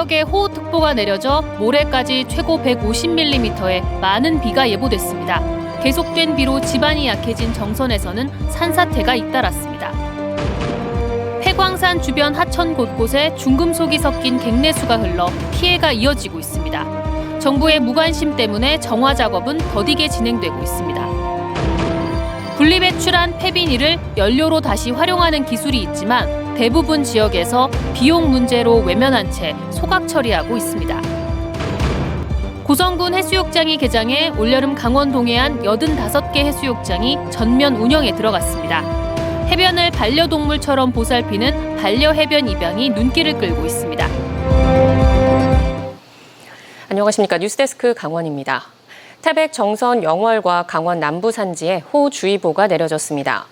지역에 호우특보가 내려져 모레까지 최고 150mm의 많은 비가 예보됐습니다. 계속된 비로 지반이 약해진 정선에서는 산사태가 잇따랐습니다. 폐광산 주변 하천 곳곳에 중금속이 섞인 갱내수가 흘러 피해가 이어지고 있습니다. 정부의 무관심 때문에 정화 작업은 더디게 진행되고 있습니다. 분리배출한 폐비닐을 연료로 다시 활용하는 기술이 있지만 대부분 지역에서 비용 문제로 외면한 채 소각 처리하고 있습니다. 고성군 해수욕장이 개장해 올여름 강원 동해안 85개 해수욕장이 전면 운영에 들어갔습니다. 해변을 반려동물처럼 보살피는 반려해변 입양이 눈길을 끌고 있습니다. 안녕하십니까. 뉴스데스크 강원입니다. 태백 정선 영월과 강원 남부 산지에 호우주의보가 내려졌습니다.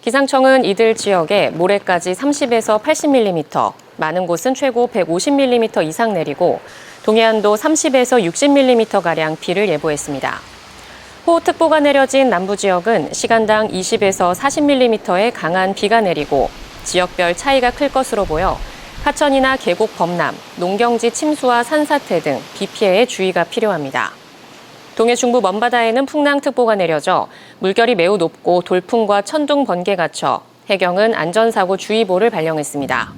기상청은 이들 지역에 모레까지 30에서 80mm, 많은 곳은 최고 150mm 이상 내리고 동해안도 30에서 60mm가량 비를 예보했습니다. 호우특보가 내려진 남부 지역은 시간당 20에서 40mm의 강한 비가 내리고 지역별 차이가 클 것으로 보여 하천이나 계곡 범람, 농경지 침수와 산사태 등 비 피해에 주의가 필요합니다. 동해 중부 먼바다에는 풍랑특보가 내려져 물결이 매우 높고 돌풍과 천둥, 번개가 쳐 해경은 안전사고 주의보를 발령했습니다.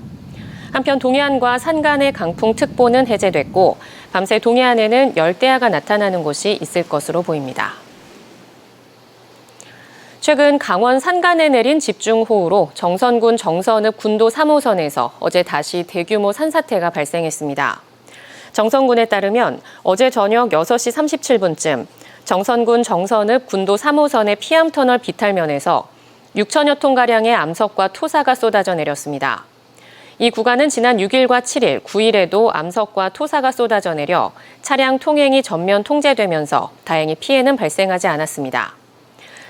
한편 동해안과 산간의 강풍특보는 해제됐고 밤새 동해안에는 열대야가 나타나는 곳이 있을 것으로 보입니다. 최근 강원 산간에 내린 집중호우로 정선군 정선읍 군도 3호선에서 어제 다시 대규모 산사태가 발생했습니다. 정선군에 따르면 어제 저녁 6시 37분쯤 정선군 정선읍 군도 3호선의 피암터널 비탈면에서 6천여 톤가량의 암석과 토사가 쏟아져 내렸습니다. 이 구간은 지난 6일과 7일, 9일에도 암석과 토사가 쏟아져 내려 차량 통행이 전면 통제되면서 다행히 피해는 발생하지 않았습니다.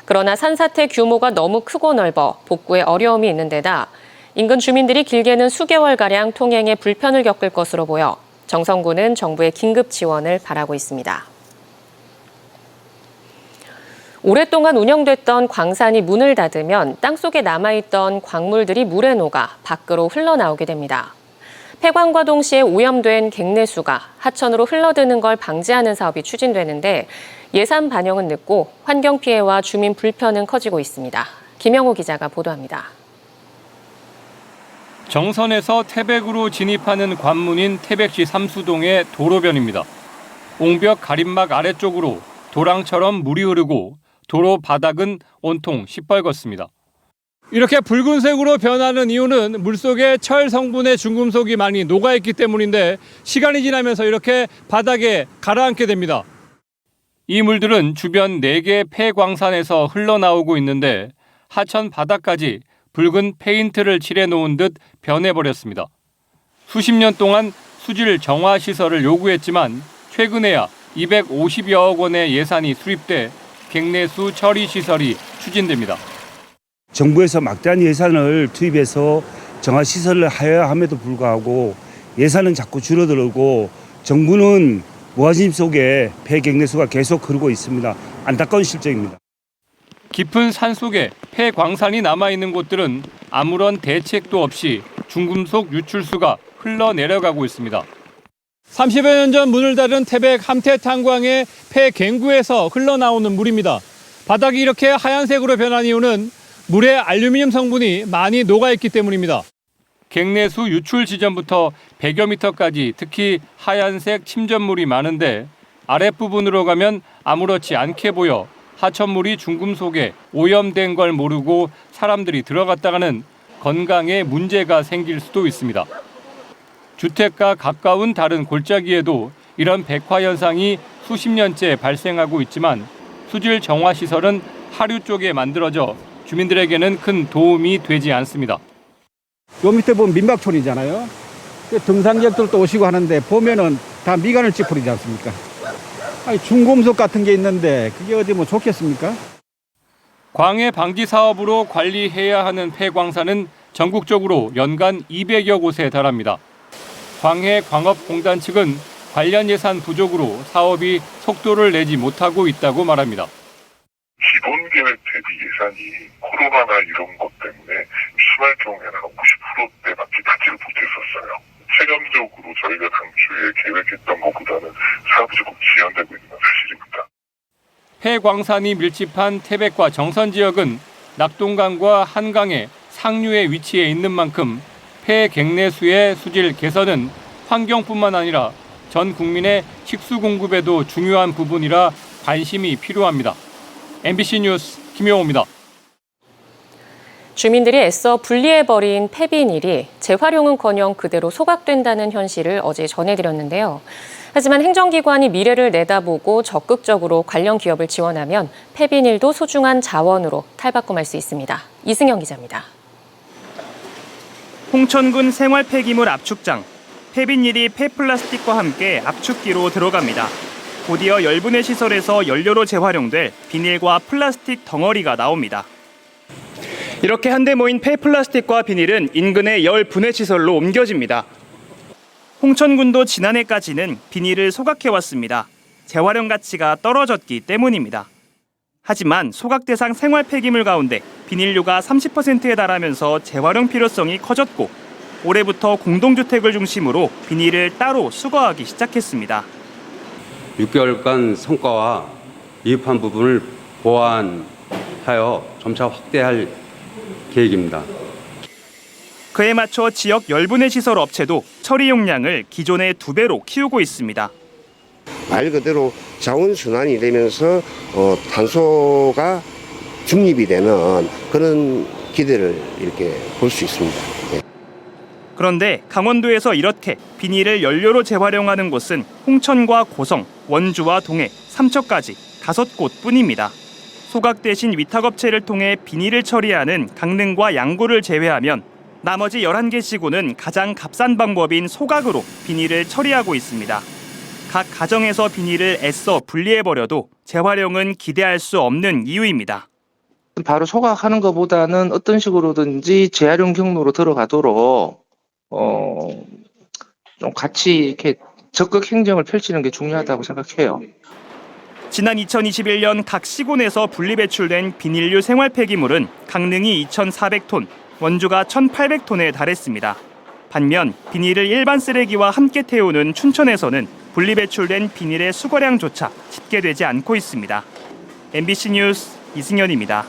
그러나 산사태 규모가 너무 크고 넓어 복구에 어려움이 있는 데다 인근 주민들이 길게는 수개월가량 통행에 불편을 겪을 것으로 보여 정선군은 정부의 긴급 지원을 바라고 있습니다. 오랫동안 운영됐던 광산이 문을 닫으면 땅속에 남아있던 광물들이 물에 녹아 밖으로 흘러나오게 됩니다. 폐광과 동시에 오염된 갱내수가 하천으로 흘러드는 걸 방지하는 사업이 추진되는데 예산 반영은 늦고 환경 피해와 주민 불편은 커지고 있습니다. 김영호 기자가 보도합니다. 정선에서 태백으로 진입하는 관문인 태백시 삼수동의 도로변입니다. 옹벽 가림막 아래쪽으로 도랑처럼 물이 흐르고 도로 바닥은 온통 시뻘겋습니다. 이렇게 붉은색으로 변하는 이유는 물속에 철 성분의 중금속이 많이 녹아있기 때문인데 시간이 지나면서 이렇게 바닥에 가라앉게 됩니다. 이 물들은 주변 4개 폐광산에서 흘러나오고 있는데 하천 바닥까지 붉은 페인트를 칠해놓은 듯 변해버렸습니다. 수십 년 동안 수질 정화 시설을 요구했지만 최근에야 250여억 원의 예산이 수립돼 갱내수 처리 시설이 추진됩니다. 정부에서 막대한 예산을 투입해서 정화 시설을 하여야 함에도 불구하고 예산은 자꾸 줄어들고 정부는 무관심 속에 폐갱내수가 계속 흐르고 있습니다. 안타까운 실정입니다. 깊은 산속에 폐광산이 남아있는 곳들은 아무런 대책도 없이 중금속 유출수가 흘러내려가고 있습니다. 30여 년 전 문을 닫은 태백 함태탄광의 폐갱구에서 흘러나오는 물입니다. 바닥이 이렇게 하얀색으로 변한 이유는 물에 알루미늄 성분이 많이 녹아있기 때문입니다. 갱내수 유출 지점부터 100여 미터까지 특히 하얀색 침전물이 많은데 아랫부분으로 가면 아무렇지 않게 보여 하천물이 중금속에 오염된 걸 모르고 사람들이 들어갔다가는 건강에 문제가 생길 수도 있습니다. 주택과 가까운 다른 골짜기에도 이런 백화 현상이 수십 년째 발생하고 있지만 수질 정화 시설은 하류 쪽에 만들어져 주민들에게는 큰 도움이 되지 않습니다. 요 밑에 보면 민박촌이잖아요. 등산객들도 오시고 하는데 보면은 다 미간을 찌푸리지 않습니까? 아니, 중금속 같은 게 있는데 그게 어디 뭐 좋겠습니까? 광해 방지 사업으로 관리해야 하는 폐광산은 전국적으로 연간 200여 곳에 달합니다. 광해광업공단 측은 관련 예산 부족으로 사업이 속도를 내지 못하고 있다고 말합니다. 기본 계획 대비 예산이 코로나나 이런 것 때문에 심할 경우에는 50%대밖에 닿지를 못했었어요. 최근 이념적으로 저희가 당초에 계획했던 것보다는 사업이 조금 지연되고 있는 건 사실입니다. 폐광산이 밀집한 태백과 정선 지역은 낙동강과 한강의 상류에 위치해 있는 만큼 폐갱내수의 수질 개선은 환경뿐만 아니라 전 국민의 식수 공급에도 중요한 부분이라 관심이 필요합니다. MBC 뉴스 김용호입니다. 주민들이 애써 분리해버린 폐비닐이 재활용은커녕 그대로 소각된다는 현실을 어제 전해드렸는데요. 하지만 행정기관이 미래를 내다보고 적극적으로 관련 기업을 지원하면 폐비닐도 소중한 자원으로 탈바꿈할 수 있습니다. 이승영 기자입니다. 홍천군 생활폐기물 압축장. 폐비닐이 폐플라스틱과 함께 압축기로 들어갑니다. 곧이어 열분해 시설에서 연료로 재활용될 비닐과 플라스틱 덩어리가 나옵니다. 이렇게 한데 모인 폐플라스틱과 비닐은 인근의 열분해 시설로 옮겨집니다. 홍천군도 지난해까지는 비닐을 소각해왔습니다. 재활용 가치가 떨어졌기 때문입니다. 하지만 소각 대상 생활 폐기물 가운데 비닐류가 30%에 달하면서 재활용 필요성이 커졌고 올해부터 공동주택을 중심으로 비닐을 따로 수거하기 시작했습니다. 6개월간 성과와 미흡한 부분을 보완하여 점차 확대할 계획입니다. 그에 맞춰 지역 열분해 시설 업체도 처리 용량을 기존의 2배로 키우고 있습니다. 말 그대로 자원순환이 되면서 탄소가 중립이 되는 그런 기대를 이렇게 볼 수 있습니다. 네. 그런데 강원도에서 이렇게 비닐을 연료로 재활용하는 곳은 홍천과 고성, 원주와 동해, 삼척까지 5곳뿐입니다. 소각 대신 위탁업체를 통해 비닐을 처리하는 강릉과 양구를 제외하면 나머지 11개 지구는 가장 값싼 방법인 소각으로 비닐을 처리하고 있습니다. 각 가정에서 비닐을 애써 분리해버려도 재활용은 기대할 수 없는 이유입니다. 바로 소각하는 것보다는 어떤 식으로든지 재활용 경로로 들어가도록 좀 같이 이렇게 적극 행정을 펼치는 게 중요하다고 생각해요. 지난 2021년 각 시군에서 분리배출된 비닐류 생활 폐기물은 강릉이 2,400톤, 원주가 1,800톤에 달했습니다. 반면 비닐을 일반 쓰레기와 함께 태우는 춘천에서는 분리배출된 비닐의 수거량조차 집계되지 않고 있습니다. MBC 뉴스 이승현입니다.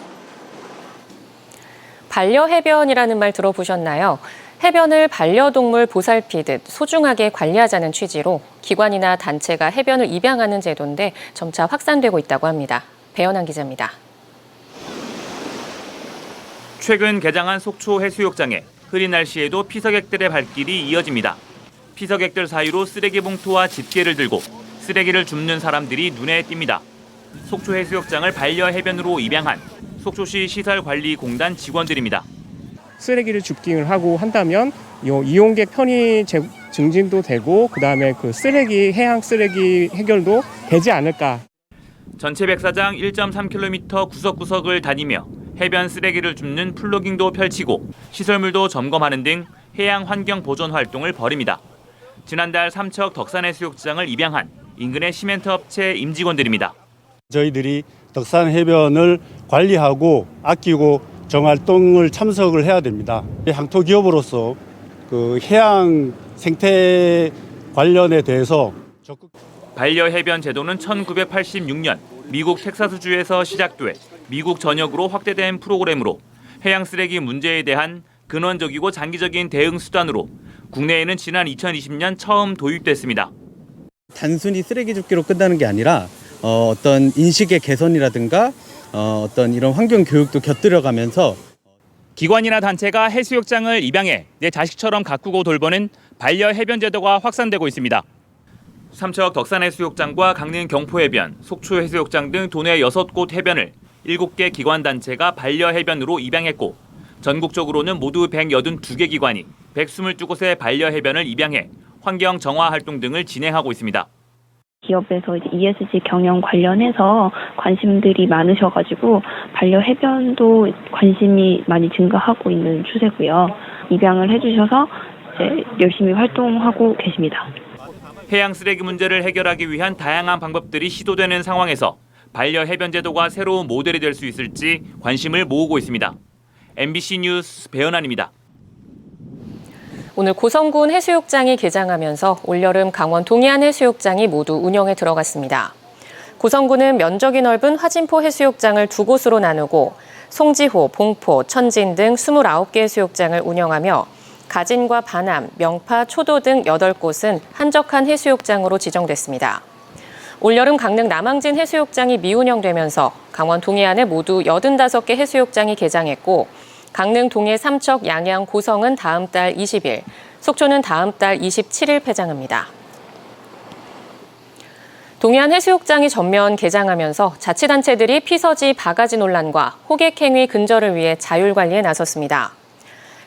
반려해변이라는 말 들어보셨나요? 해변을 반려동물 보살피듯 소중하게 관리하자는 취지로 기관이나 단체가 해변을 입양하는 제도인데 점차 확산되고 있다고 합니다. 배현환 기자입니다. 최근 개장한 속초 해수욕장에 흐린 날씨에도 피서객들의 발길이 이어집니다. 피서객들 사이로 쓰레기 봉투와 집게를 들고 쓰레기를 줍는 사람들이 눈에 띕니다. 속초 해수욕장을 반려해변으로 입양한 속초시 시설관리공단 직원들입니다. 쓰레기를 줍기를 하고 한다면 이용객 편의 증진도 되고 그다음에 그 쓰레기 해양 쓰레기 해결도 되지 않을까. 전체 백사장 1.3km 구석구석을 다니며 해변 쓰레기를 줍는 플로깅도 펼치고 시설물도 점검하는 등 해양 환경 보존 활동을 벌입니다. 지난달 삼척 덕산해수욕장을 입양한 인근의 시멘트 업체 임직원들입니다. 저희들이 덕산 해변을 관리하고 아끼고 정활동을 참석을 해야 됩니다. 향토 기업으로서 그 해양 생태 관련에 대해서 적극. 반려해변 제도는 1986년 미국 텍사스주에서 시작돼 미국 전역으로 확대된 프로그램으로 해양 쓰레기 문제에 대한 근원적이고 장기적인 대응 수단으로 국내에는 지난 2020년 처음 도입됐습니다. 단순히 쓰레기 줍기로 끝나는 게 아니라 어떤 인식의 개선이라든가 어떤 이런 환경 교육도 곁들여가면서 기관이나 단체가 해수욕장을 입양해 내 자식처럼 가꾸고 돌보는 반려해변 제도가 확산되고 있습니다. 삼척 덕산해수욕장과 강릉 경포해변, 속초해수욕장 등 도내 6곳 해변을 7개 기관단체가 반려해변으로 입양했고 전국적으로는 모두 182개 기관이 122곳의 반려해변을 입양해 환경 정화 활동 등을 진행하고 있습니다. 기업에서 이제 ESG 경영 관련해서 관심들이 많으셔가지고 반려해변도 관심이 많이 증가하고 있는 추세고요. 입양을 해주셔서 이제 열심히 활동하고 계십니다. 해양 쓰레기 문제를 해결하기 위한 다양한 방법들이 시도되는 상황에서 반려해변 제도가 새로운 모델이 될 수 있을지 관심을 모으고 있습니다. MBC 뉴스 배현환입니다. 오늘 고성군 해수욕장이 개장하면서 올여름 강원 동해안 해수욕장이 모두 운영에 들어갔습니다. 고성군은 면적이 넓은 화진포 해수욕장을 두 곳으로 나누고 송지호, 봉포, 천진 등 29개 해수욕장을 운영하며 가진과 반암, 명파, 초도 등 8곳은 한적한 해수욕장으로 지정됐습니다. 올여름 강릉 남항진 해수욕장이 미운영되면서 강원 동해안에 모두 85개 해수욕장이 개장했고 강릉 동해 삼척, 양양, 고성은 다음 달 20일, 속초는 다음 달 27일 폐장합니다. 동해안 해수욕장이 전면 개장하면서 자치단체들이 피서지 바가지 논란과 호객행위 근절을 위해 자율관리에 나섰습니다.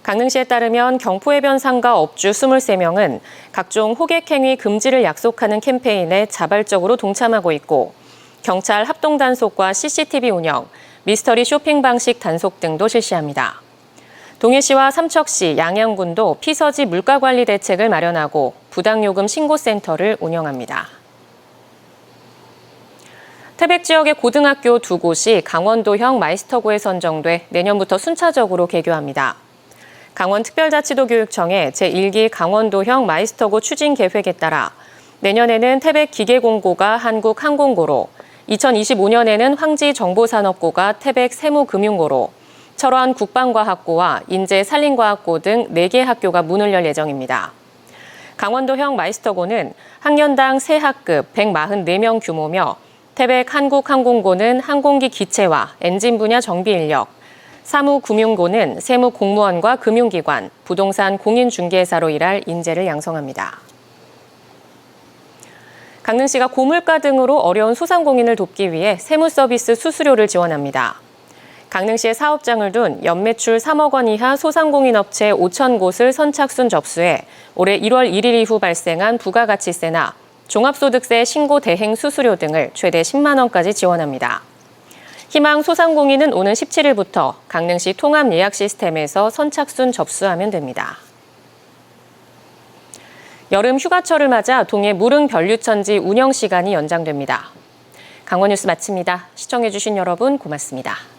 강릉시에 따르면 경포해변 상가 업주 23명은 각종 호객행위 금지를 약속하는 캠페인에 자발적으로 동참하고 있고 경찰 합동단속과 CCTV 운영, 미스터리 쇼핑 방식 단속 등도 실시합니다. 동해시와 삼척시, 양양군도 피서지 물가관리 대책을 마련하고 부당요금 신고센터를 운영합니다. 태백 지역의 고등학교 2곳이 강원도형 마이스터고에 선정돼 내년부터 순차적으로 개교합니다. 강원특별자치도교육청의 제1기 강원도형 마이스터고 추진 계획에 따라 내년에는 태백 기계공고가 한국항공고로, 2025년에는 황지정보산업고가 태백 세무금융고로, 철원 국방과학고와 인제산림과학고 등 4개 학교가 문을 열 예정입니다. 강원도형 마이스터고는 학년당 3학급 144명 규모며 태백 한국항공고는 항공기 기체와 엔진 분야 정비 인력, 사무금융고는 세무공무원과 금융기관, 부동산 공인중개사로 일할 인재를 양성합니다. 강릉시가 고물가 등으로 어려운 소상공인을 돕기 위해 세무서비스 수수료를 지원합니다. 강릉시의 사업장을 둔 연매출 3억 원 이하 소상공인 업체 5천 곳을 선착순 접수해 올해 1월 1일 이후 발생한 부가가치세나 종합소득세 신고 대행 수수료 등을 최대 10만 원까지 지원합니다. 희망 소상공인은 오는 17일부터 강릉시 통합 예약 시스템에서 선착순 접수하면 됩니다. 여름 휴가철을 맞아 동해 무릉 변류천지 운영 시간이 연장됩니다. 강원뉴스 마칩니다. 시청해주신 여러분 고맙습니다.